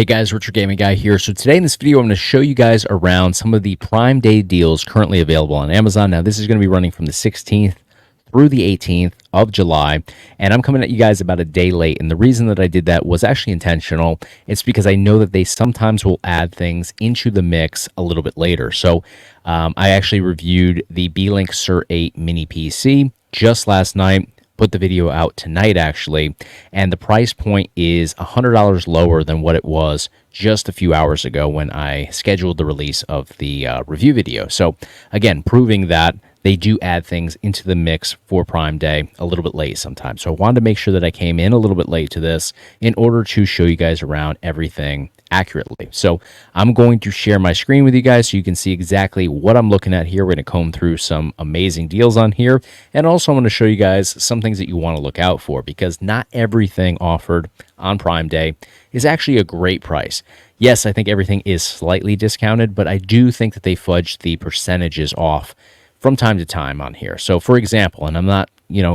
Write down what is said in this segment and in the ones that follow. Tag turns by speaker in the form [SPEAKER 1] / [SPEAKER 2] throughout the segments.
[SPEAKER 1] Hey guys, Richard Gaming Guy here. So today in this video, I'm going to show you guys around some of the Prime Day deals currently available on Amazon. Now, this is going to be running from the 16th through the 18th of July, and I'm coming at you guys about a day late. And the reason that I did that was actually intentional. It's because I know that they sometimes will add things into the mix a little bit later. So I actually reviewed the B-Link Sur 8 mini PC just last night. Put the video out tonight actually, and the price point is $100 lower than what it was just a few hours ago when I scheduled the release of the review video. So again, proving that they do add things into the mix for Prime Day a little bit late sometimes. So I wanted to make sure that I came in a little bit late to this in order to show you guys around everything accurately. So I'm going to share my screen with you guys so you can see exactly what I'm looking at here. We're going to comb through some amazing deals on here. And also I'm going to show you guys some things that you want to look out for, because not everything offered on Prime Day is actually a great price. Yes, I think everything is slightly discounted, but I do think that they fudged the percentages off from time to time on here. So for example, and I'm not,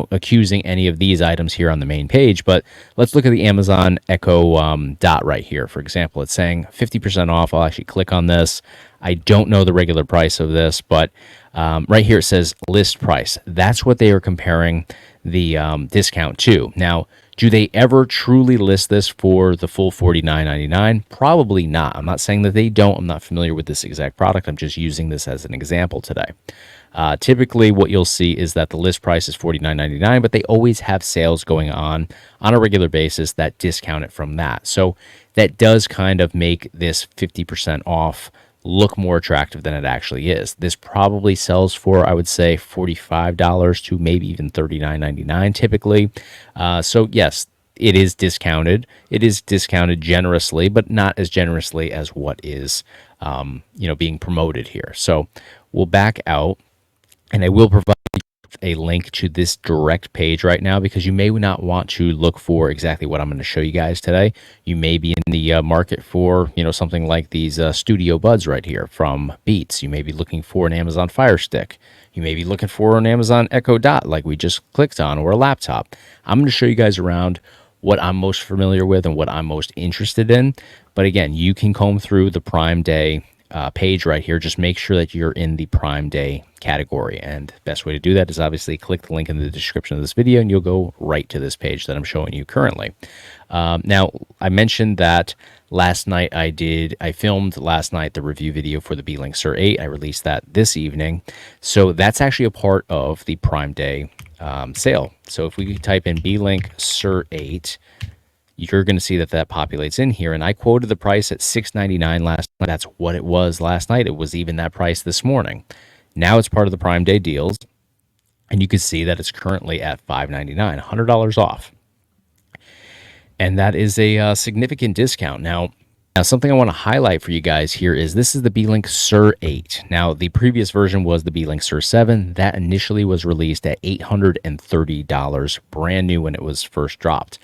[SPEAKER 1] accusing any of these items here on the main page, but let's look at the Amazon Echo Dot right here. For example, it's saying 50% off. I'll actually click on this. I don't know the regular price of this, but right here it says list price. That's what they are comparing the discount to. Now, do they ever truly list this for the full $49.99? Probably not. I'm not saying that they don't. I'm not familiar with this exact product. I'm just using this as an example today. Typically, what you'll see is that the list price is $49.99, but they always have sales going on a regular basis that discount it from that. So that does kind of make this 50% off look more attractive than it actually is. This probably sells for, I would say, $45 to maybe even $39.99 typically. So yes, it is discounted. It is discounted generously, but not as generously as what is, being promoted here. So we'll back out, and I will provide a link to this direct page right now, because you may not want to look for exactly what I'm going to show you guys today. You may be in the market for, something like these Studio Buds right here from Beats. You may be looking for an Amazon Fire Stick. You may be looking for an Amazon Echo Dot like we just clicked on, or a laptop. I'm going to show you guys around what I'm most familiar with and what I'm most interested in. But again, you can comb through the Prime Day page right here. Just make sure that you're in the Prime Day category, and the best way to do that is obviously click the link in the description of this video and you'll go right to this page that I'm showing you currently. Now, I mentioned that last night I filmed last night the review video for the B-Link Sur 8. I released that this evening, so that's actually a part of the Prime Day sale. So if we type in B-Link Sur 8, you're going to see that populates in here. And I quoted the price at $6.99 last night. That's what it was last night. It was even that price this morning. Now it's part of the Prime Day deals, and you can see that it's currently at $5.99, $100 off. And that is a significant discount. Now, something I want to highlight for you guys here is this is the B-Link Sur 8. Now, the previous version was the B-Link Sur 7. That initially was released at $830, brand new when it was first dropped.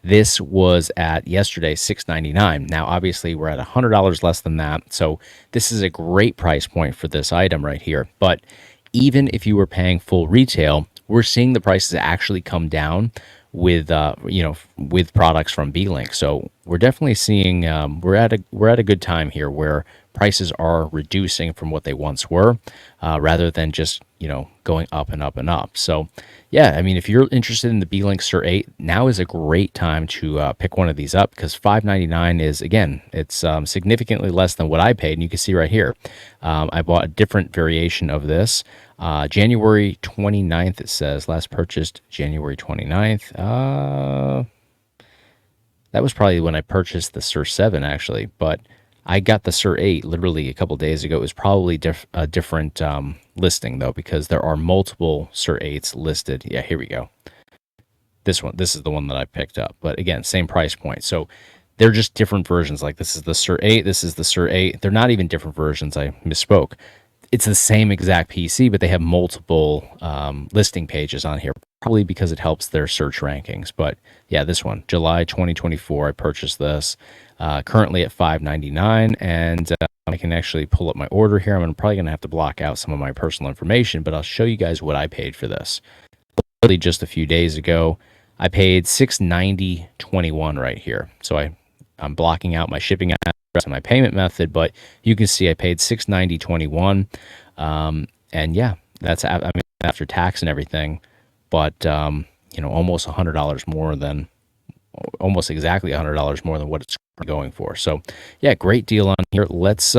[SPEAKER 1] This was at yesterday $6.99. Now, obviously, we're at $100 less than that, so this is a great price point for this item right here. But even if you were paying full retail, we're seeing the prices actually come down with with products from B-Link. So we're definitely seeing we're at a good time here where prices are reducing from what they once were, rather than just going up and up and up. So yeah, I mean, if you're interested in the B-Link Sur 8, now is a great time to pick one of these up, because $5.99 is, again, it's significantly less than what I paid. And you can see right here, I bought a different variation of this. January 29th, it says, last purchased January 29th. That was probably when I purchased the Sur 7, actually, but I got the Sur 8 literally a couple days ago. It was probably a different listing, though, because there are multiple Sur 8s listed. Yeah, here we go. This is the one that I picked up. But again, same price point. So they're just different versions. Like this is the Sur 8, this is the Sur 8. They're not even different versions. I misspoke. It's the same exact PC, but they have multiple listing pages on here, probably because it helps their search rankings. But yeah, this one, July 2024, I purchased this, currently at $5.99, and I can actually pull up my order here. I'm probably going to have to block out some of my personal information, but I'll show you guys what I paid for this. Literally just a few days ago, I paid $690.21 right here. So I'm blocking out my shipping address and my payment method, but you can see I paid $690.21. And yeah, that's, I mean, after tax and everything, but, almost $100 more than, almost exactly $100 more than what it's going for. So yeah, great deal on here. Let's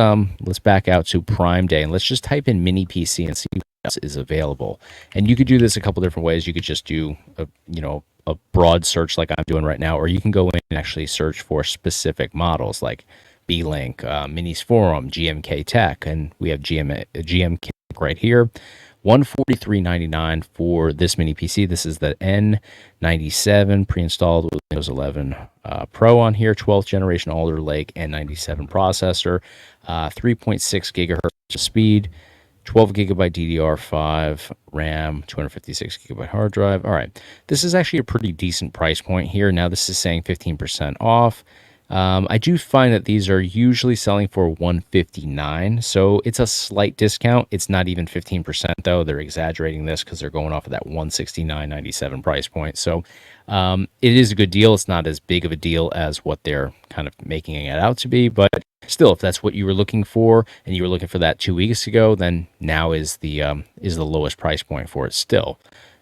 [SPEAKER 1] back out to Prime Day and let's just type in mini PC and see what else is available. And you could do this a couple different ways. You could just do a broad search like I'm doing right now, or you can go in and actually search for specific models like B-Link, Minis Forum, GMK Tech, and we have GMK right here. $143.99 for this mini PC. This is the N97 pre-installed with Windows 11 Pro on here, 12th generation Alder Lake N97 processor, 3.6 gigahertz speed, 12 gigabyte DDR5 RAM, 256 gigabyte hard drive. All right, this is actually a pretty decent price point here. Now this is saying 15% off. I do find that these are usually selling for $159, so it's a slight discount. It's not even 15% though. They're exaggerating this because they're going off of that $169.97 price point. So it is a good deal. It's not as big of a deal as what they're kind of making it out to be, but still, if that's what you were looking for and you were looking for that 2 weeks ago, then now is the lowest price point for it still.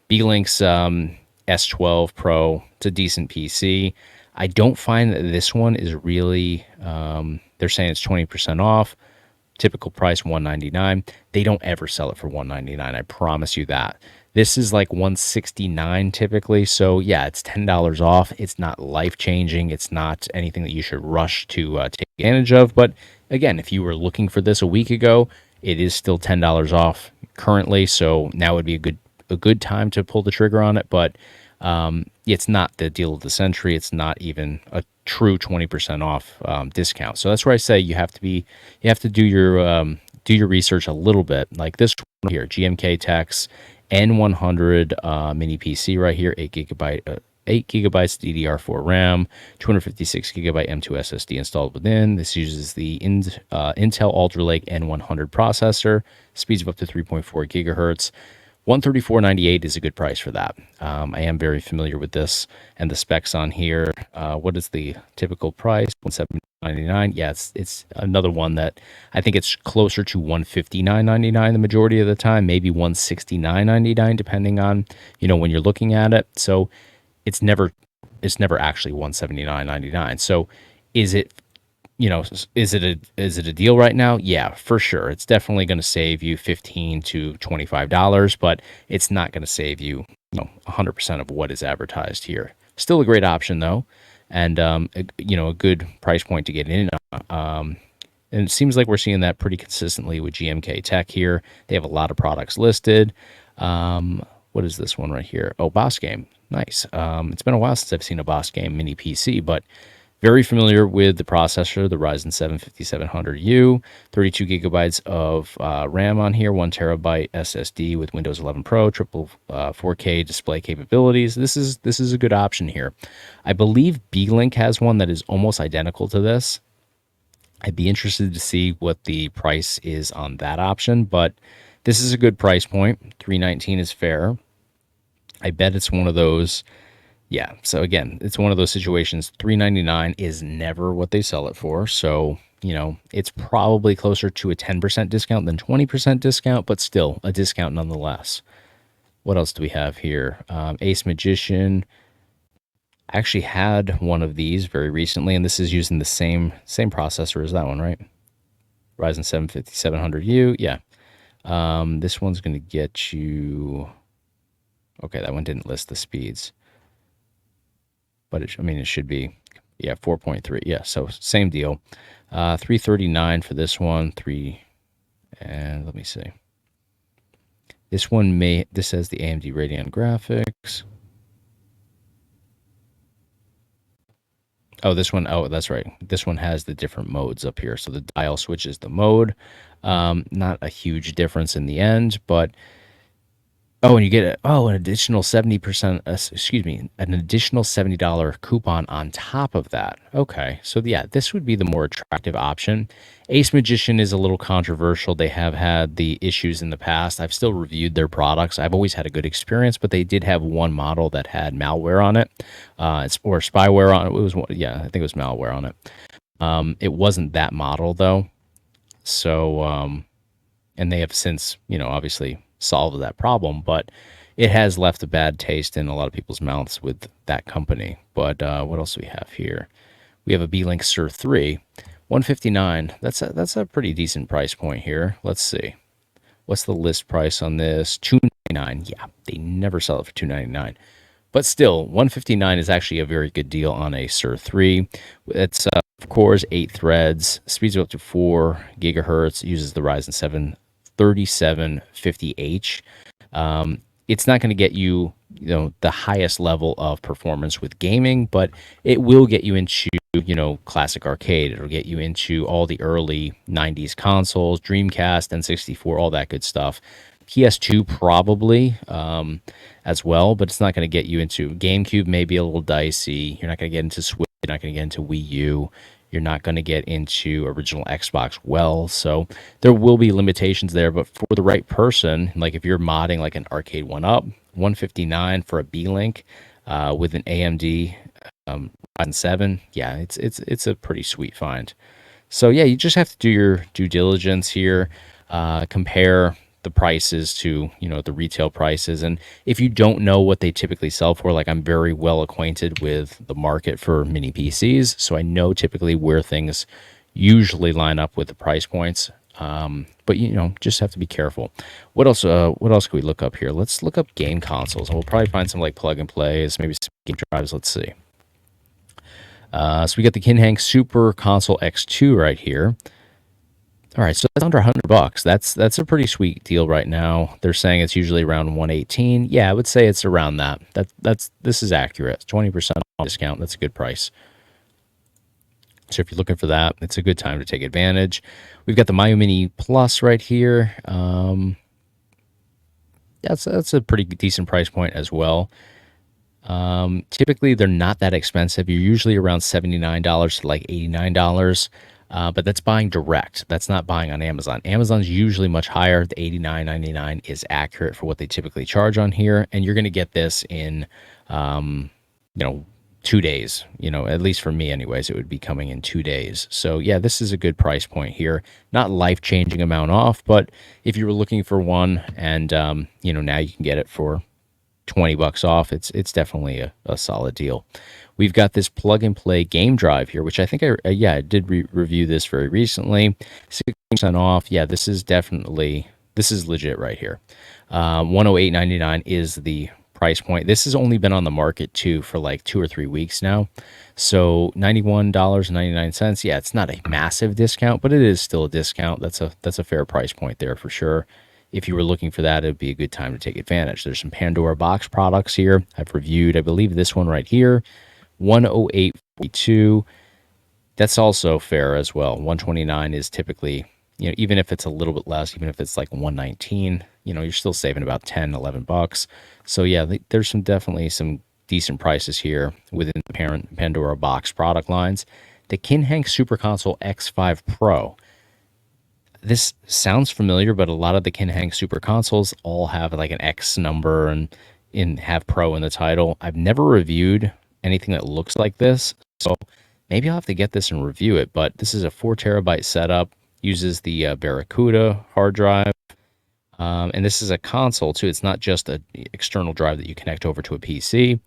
[SPEAKER 1] B-Link's S12 Pro, it's a decent PC. I don't find that this one is really, they're saying it's 20% off. Typical price $199. They don't ever sell it for $199. I promise you that. This is like $169 typically. So yeah, it's $10 off. It's not life changing. It's not anything that you should rush to take advantage of. But again, if you were looking for this a week ago, it is still $10 off currently. So now would be a good time to pull the trigger on it. But it's not the deal of the century. It's not even a true 20% off discount. So that's where I say you have to do your research a little bit. Like this one here, GMK Tech's N100 mini PC right here, 8 gigabytes DDR4 RAM, 256 gigabyte M2 SSD installed within. This uses the Intel Alder Lake N100 processor, speeds of up to 3.4 gigahertz. $134.98 is a good price for that. I am very familiar with this and the specs on here. What is the typical price? $179.99. Yeah, it's another one that I think it's closer to $159.99 the majority of the time, maybe $169.99 depending on when you're looking at it. So it's never actually $179.99. So is it is it a deal right now? Yeah, for sure. It's definitely going to save you $15 to $25, but it's not going to save you 100% of what is advertised here. Still a great option though, and a good price point to get in. And it seems like we're seeing that pretty consistently with GMK Tech here. They have a lot of products listed. What is this one right here? Oh, Boss Game. Nice. It's been a while since I've seen a Boss Game mini PC, but very familiar with the processor, the Ryzen 7 5700U, 32 gigabytes of RAM on here, 1 terabyte SSD with Windows 11 Pro, triple 4K display capabilities. This is a good option here. I believe B-Link has one that is almost identical to this. I'd be interested to see what the price is on that option, but this is a good price point. $319 is fair. I bet it's one of those. Yeah, so again, it's one of those situations. $399 is never what they sell it for. So, it's probably closer to a 10% discount than 20% discount, but still a discount nonetheless. What else do we have here? Ace Magician. I actually had one of these very recently, and this is using the same processor as that one, right? Ryzen 7 5700U. Yeah. This one's going to get you... Okay, that one didn't list the speeds. But it should be, 4.3. Yeah, so same deal. $339 for this one. And let me see. This says the AMD Radeon graphics. Oh, this one. Oh, that's right. This one has the different modes up here. So the dial switches the mode. Not a huge difference in the end, but Oh, and you get an additional 70%, excuse me, an additional $70 coupon on top of that. Okay. So yeah, this would be the more attractive option. Ace Magician is a little controversial. They have had the issues in the past. I've still reviewed their products. I've always had a good experience, but they did have one model that had malware on it. Or spyware on it. Yeah, I think it was malware on it. It wasn't that model though. So, and they have since, obviously solved that problem, but it has left a bad taste in a lot of people's mouths with that company. But what else do we have here? We have a B-Link Sur 3, 159. That's a pretty decent price point here. Let's see. What's the list price on this? 299. Yeah, they never sell it for 299. But still, 159 is actually a very good deal on a Sur 3. It's cores, 8 threads, speeds up to 4 gigahertz, uses the Ryzen 7 3750H. It's not going to get you, the highest level of performance with gaming, but it will get you into, classic arcade. It'll get you into all the early 90s consoles, Dreamcast, N64, all that good stuff. PS2 probably as well, but it's not going to get you into GameCube, maybe a little dicey. You're not going to get into Switch, you're not going to get into Wii U. You're not going to get into original Xbox well. So there will be limitations there, but for the right person, like if you're modding like an arcade one up, 159 for a B-Link with an AMD Ryzen 7, yeah, it's a pretty sweet find. So yeah, you just have to do your due diligence here, compare the prices to, the retail prices. And if you don't know what they typically sell for, like I'm very well acquainted with the market for mini PCs, so I know typically where things usually line up with the price points. But just have to be careful. What else? What else can we look up here? Let's look up game consoles. We'll probably find some like plug and plays, maybe some game drives. Let's see. So we got the Kinhang Super Console X2 right here. All right, so that's under $100. That's a pretty sweet deal right now. They're saying it's usually around 118. Yeah, I would say it's around that. This is accurate. 20% discount. That's a good price. So if you're looking for that, it's a good time to take advantage. We've got the Mayo Mini Plus right here. That's a pretty decent price point as well. Typically, they're not that expensive. You're usually around $79 to like $89. But that's buying direct. That's not buying on Amazon. Amazon's usually much higher. The $89.99 is accurate for what they typically charge on here. And you're going to get this in, 2 days. At least for me anyways, it would be coming in 2 days. So yeah, this is a good price point here. Not life-changing amount off, but if you were looking for one and, now you can get it for $20 off, it's definitely a solid deal. We've got this plug and play game drive here, which I think I did review this very recently. 60% off. Yeah, this is legit right here. $108.99 is the price point. This has only been on the market too for like 2 or 3 weeks now. So $91.99. Yeah, it's not a massive discount, but it is still a discount. That's a fair price point there for sure. If you were looking for that, it'd be a good time to take advantage. There's some Pandora box products here. I've reviewed, I believe, this one right here, 108.42. That's also fair as well. 129 is typically, even if it's a little bit less, even if it's like 119, you're still saving about 10, 11 bucks. So yeah, there's definitely some decent prices here within the parent Pandora box product lines. The Kinhang Super Console X5 Pro. This sounds familiar, but a lot of the Kinhang Super consoles all have like an X number and have Pro in the title. I've never reviewed anything that looks like this, so maybe I'll have to get this and review it. But this is a 4 terabyte setup, uses the Barracuda hard drive, and this is a console too. It's not just an external drive that you connect over to a PC.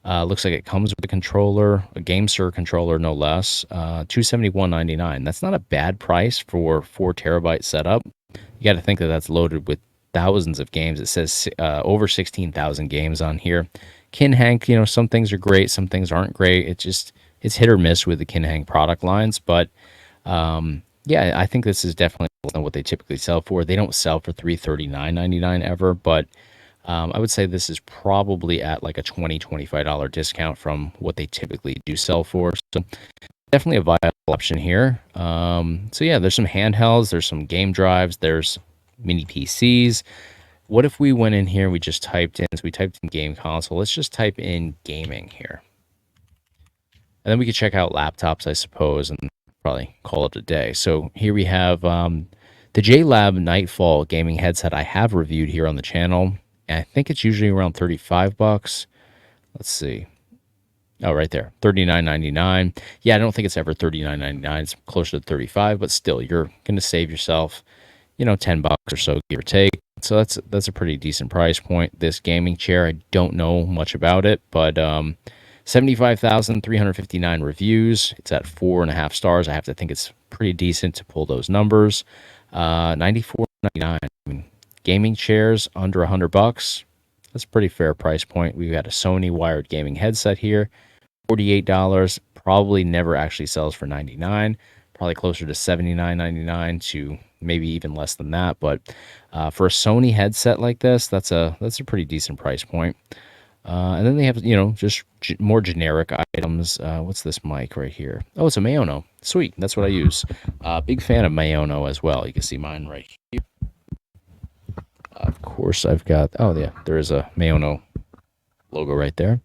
[SPEAKER 1] Looks like it comes with a controller, a GameSir controller, no less. $271.99. That's not a bad price for 4 terabyte setup. You got to think that that's loaded with thousands of games. It says over 16,000 games on here. Kinhang, some things are great, some things aren't great. It's hit or miss with the Kinhang product lines, but yeah, I think this is definitely less than what they typically sell for. They don't sell for $339.99 ever, but I would say this is probably at like a $20, $25 discount from what they typically do sell for. So definitely a viable option here. So yeah, there's some handhelds, there's some game drives, there's mini PCs. What if we went in here and we just typed in, so we typed in game console. Let's just type in gaming here. And then we could check out laptops, I suppose, and probably call it a day. So here we have the JLab Nightfall gaming headset I have reviewed here on the channel. And I think it's usually around 35 bucks. Let's see. Oh, right there, $39.99. Yeah, I don't think it's ever $39.99. It's closer to 35, but still, you're going to save yourself, 10 bucks or so, give or take. So that's a pretty decent price point. This gaming chair, I don't know much about it, but 75,359 reviews. It's at 4.5 stars. I have to think it's pretty decent to pull those numbers. 94.99. I mean, gaming chairs under 100 bucks. That's a pretty fair price point. We've got a Sony wired gaming headset here, $48. Probably never actually sells for 99. Probably closer to $79.99 to maybe even less than that. But for a Sony headset like this, that's a pretty decent price point. And then they have, just more generic items. What's this mic right here? Oh, it's a Mayono. Sweet. That's what I use. Big fan of Mayono as well. You can see mine right here. Of course, I've got, oh, yeah, there is a Mayono logo right there.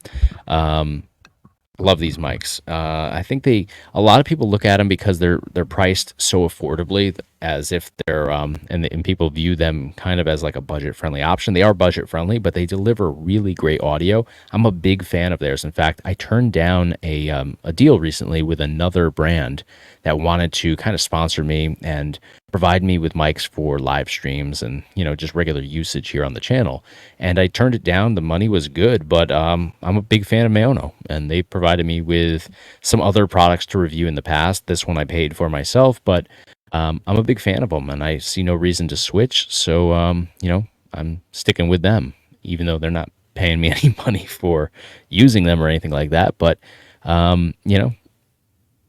[SPEAKER 1] Love these mics. I think a lot of people look at them because they're priced so affordably, as if they're and people view them kind of as like a budget friendly option. They are budget friendly, but they deliver really great audio. I'm a big fan of theirs. In fact, I turned down a deal recently with another brand that wanted to kind of sponsor me and provide me with mics for live streams and just regular usage here on the channel. And I turned it down. The money was good, but I'm a big fan of Mayono, and they provided me with some other products to review in the past. This one I paid for myself, but I'm a big fan of them, and I see no reason to switch. So I'm sticking with them, even though they're not paying me any money for using them or anything like that. But I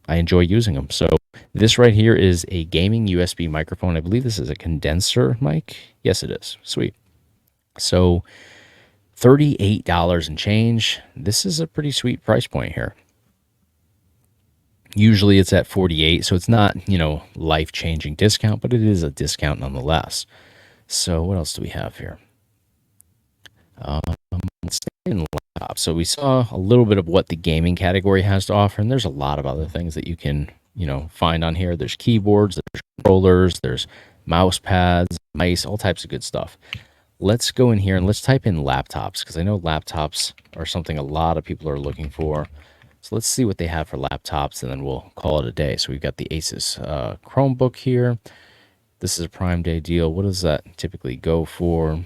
[SPEAKER 1] enjoy using them. So this right here is a gaming USB microphone. I believe this is a condenser mic. Yes, it is. Sweet. So $38 and change. This is a pretty sweet price point here. Usually it's at 48, so it's not, life-changing discount, but it is a discount nonetheless. So what else do we have here? Let's stay in laptop. So we saw a little bit of what the gaming category has to offer, and there's a lot of other things that you can, find on here. There's keyboards, there's controllers, there's mouse pads, mice, all types of good stuff. Let's go in here and let's type in laptops, because I know laptops are something a lot of people are looking for. So let's see what they have for laptops, and then we'll call it a day. So we've got the Asus Chromebook here. This is a Prime Day deal. What does that typically go for?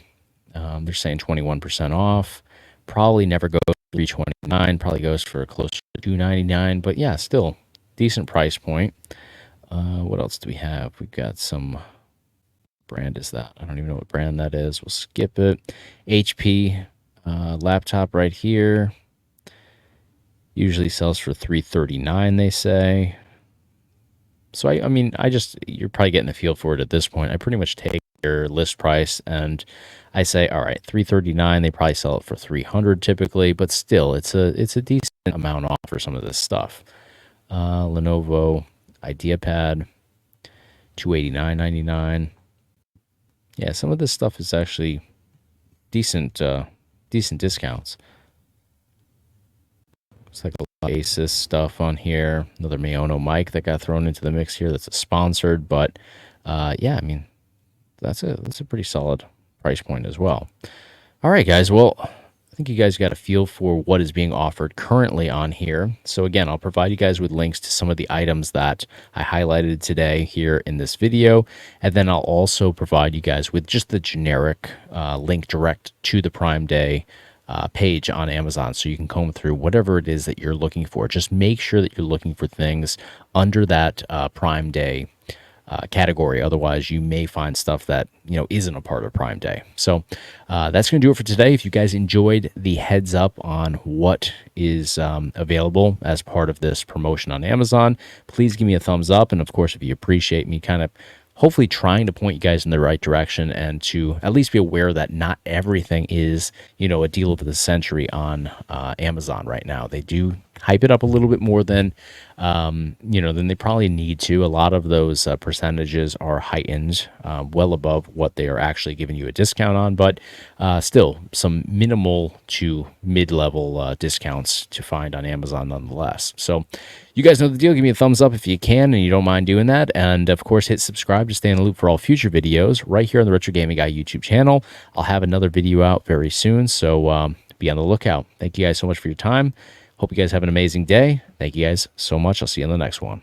[SPEAKER 1] They're saying 21% off. Probably never goes for $329. Probably goes for closer to $299. But yeah, still decent price point. What else do we have? We've got some brand is that? I don't even know what brand that is. We'll skip it. HP laptop right here. Usually sells for $339, they say. So I mean, you're probably getting a feel for it at this point. I pretty much take their list price and I say, all right, $339. They probably sell it for $300 typically, but still, it's a decent amount off for some of this stuff. Lenovo IdeaPad, $289.99. Yeah, some of this stuff is actually decent discounts. It's like a lot of Asus stuff on here. Another Mayono mic that got thrown into the mix here. That's a sponsored, but yeah, I mean, that's a pretty solid price point as well. All right, guys. Well, I think you guys got a feel for what is being offered currently on here. So again, I'll provide you guys with links to some of the items that I highlighted today here in this video. And then I'll also provide you guys with just the generic link direct to the Prime Day page on Amazon, so you can comb through whatever it is that you're looking for. Just make sure that you're looking for things under that Prime Day category. Otherwise, you may find stuff that isn't a part of Prime Day. So that's going to do it for today. If you guys enjoyed the heads up on what is available as part of this promotion on Amazon, please give me a thumbs up. And of course, if you appreciate me kind of hopefully trying to point you guys in the right direction and to at least be aware that not everything is, a deal of the century on Amazon right now. They do hype it up a little bit more than than they probably need to. A lot of those percentages are heightened, well above what they are actually giving you a discount on, but still some minimal to mid-level discounts to find on Amazon nonetheless. So you guys know the deal. Give me a thumbs up if you can and you don't mind doing that, and of course hit subscribe to stay in the loop for all future videos right here on the Retro Gaming Guy YouTube channel. I'll have another video out very soon, so be on the lookout. Thank you guys so much for your time. Hope you guys have an amazing day. Thank you guys so much. I'll see you on the next one.